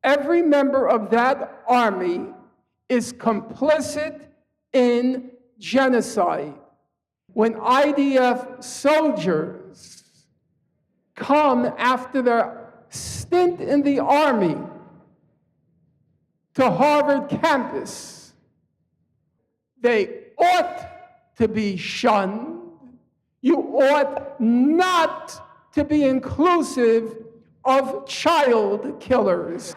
Every member of that army is complicit in genocide. When IDF soldiers come after their stint in the army to Harvard campus, they ought to be shunned. You ought not to be inclusive of child killers.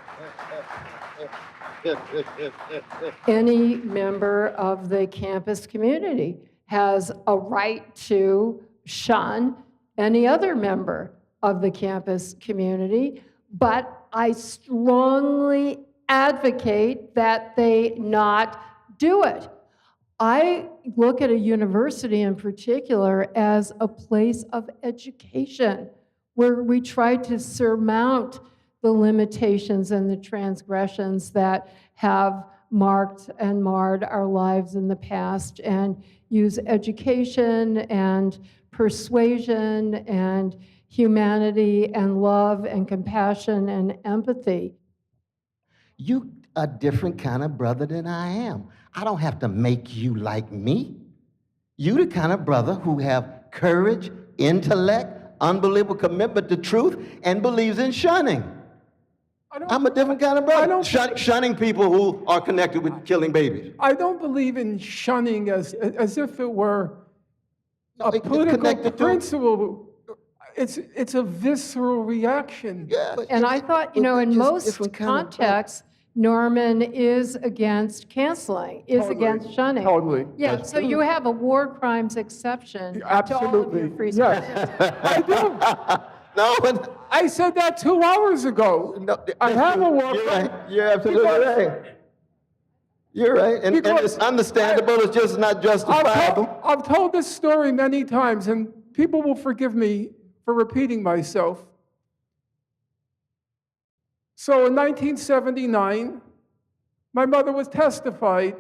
Any member of the campus community has a right to shun any other member of the campus community, but I strongly advocate that they not do it. I look at a university in particular as a place of education where we try to surmount the limitations and the transgressions that have marked and marred our lives in the past, and use education and persuasion and humanity and love and compassion and empathy. You a different kind of brother than I am. I don't have to make you like me. You the kind of brother who have courage, intellect, unbelievable commitment to truth, and believes in shunning. I'm a different kind of brother. Shunning people who are connected with killing babies. I don't believe in shunning as if it were a political principle. It's a visceral reaction. Yeah, and I thought, in most contexts, Norman is against canceling, is against shunning. Totally. Yeah, so you have a war crimes exception to all of your free speech. I do. No, but I said that 2 hours ago. no, I have a war You're crime. right. You're absolutely right. You're right, and it's understandable. It's just not justifiable. I've told this story many times, and people will forgive me for repeating myself. So in 1979, my mother was testified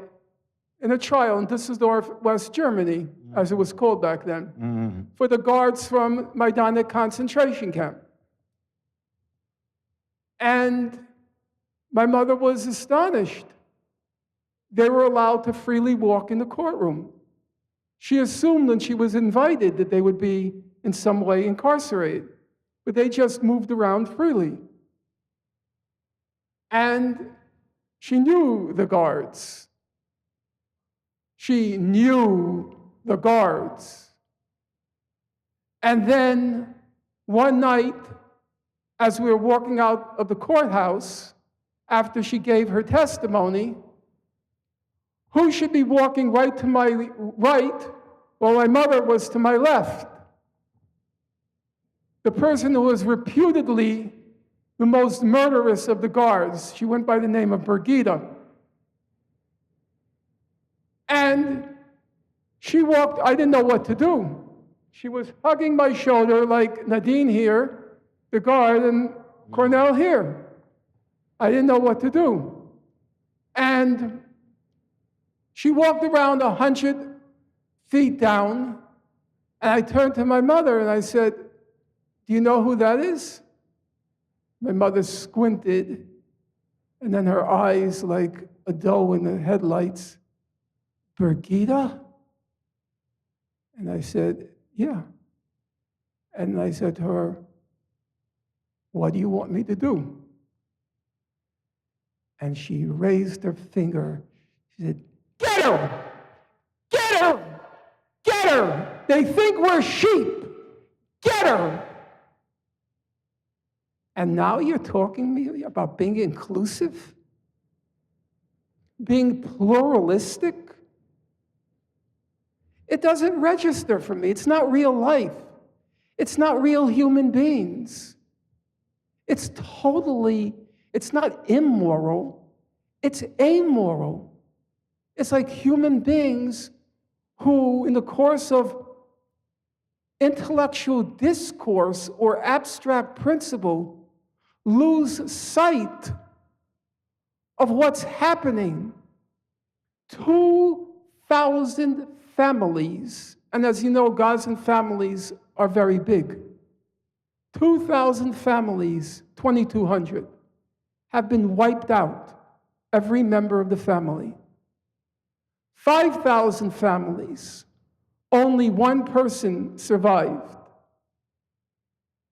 in a trial in Düsseldorf, West Germany, as it was called back then, for the guards from Majdanek concentration camp. And my mother was astonished. They were allowed to freely walk in the courtroom. She assumed when she was invited that they would be in some way incarcerated, but they just moved around freely. And she knew the guards. She knew the guards. And then one night, as we were walking out of the courthouse, after she gave her testimony, who should be walking right to my right? Well, my mother was to my left. The person who was reputedly the most murderous of the guards. She went by the name of Birgitta. And she walked, I didn't know what to do. She was hugging my shoulder like Nadine here, the guard, and Cornel here. I didn't know what to do. And she walked around 100 feet down, and I turned to my mother and I said, "Do you know who that is?" My mother squinted, and then her eyes like a doe in the headlights. "Birgitta?" And I said, "Yeah." And I said to her, "What do you want me to do?" And she raised her finger. She said, "Get her! Get her! Get her! They think we're sheep! Get her!" And now you're talking to me about being inclusive? Being pluralistic? It doesn't register for me. It's not real life. It's not real human beings. It's not immoral. It's amoral. It's like human beings who, in the course of intellectual discourse or abstract principle, lose sight of what's happening. 2,000 families, and as you know, Gazan families are very big. 2,000 families, 2,200, have been wiped out, every member of the family. 5,000 families, only one person survived.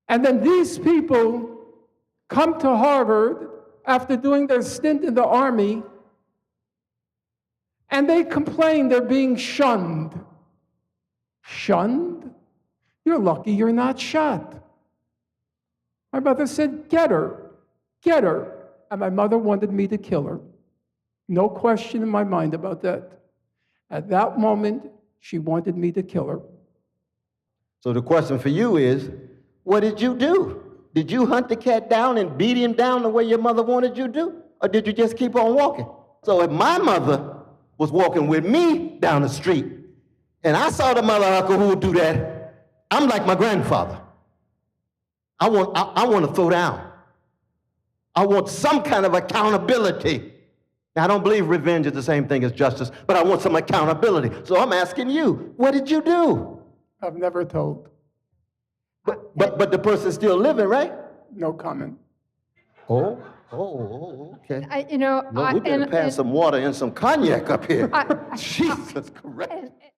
And then these people come to Harvard after doing their stint in the army, and they complain they're being shunned. Shunned? You're lucky you're not shot. My mother said, get her, get her. And my mother wanted me to kill her. No question in my mind about that. At that moment, she wanted me to kill her. So the question for you is, what did you do? Did you hunt the cat down and beat him down the way your mother wanted you to? Or did you just keep on walking? So if my mother was walking with me down the street, and I saw the mother uncle who would do that, I'm like my grandfather. I want to throw down. I want some kind of accountability. Now, I don't believe revenge is the same thing as justice, but I want some accountability. So I'm asking you, what did you do? I've never told. But the person's still living, right? No comment. Oh, okay. You know, No, we better pass some water and some cognac up here. Jesus Christ.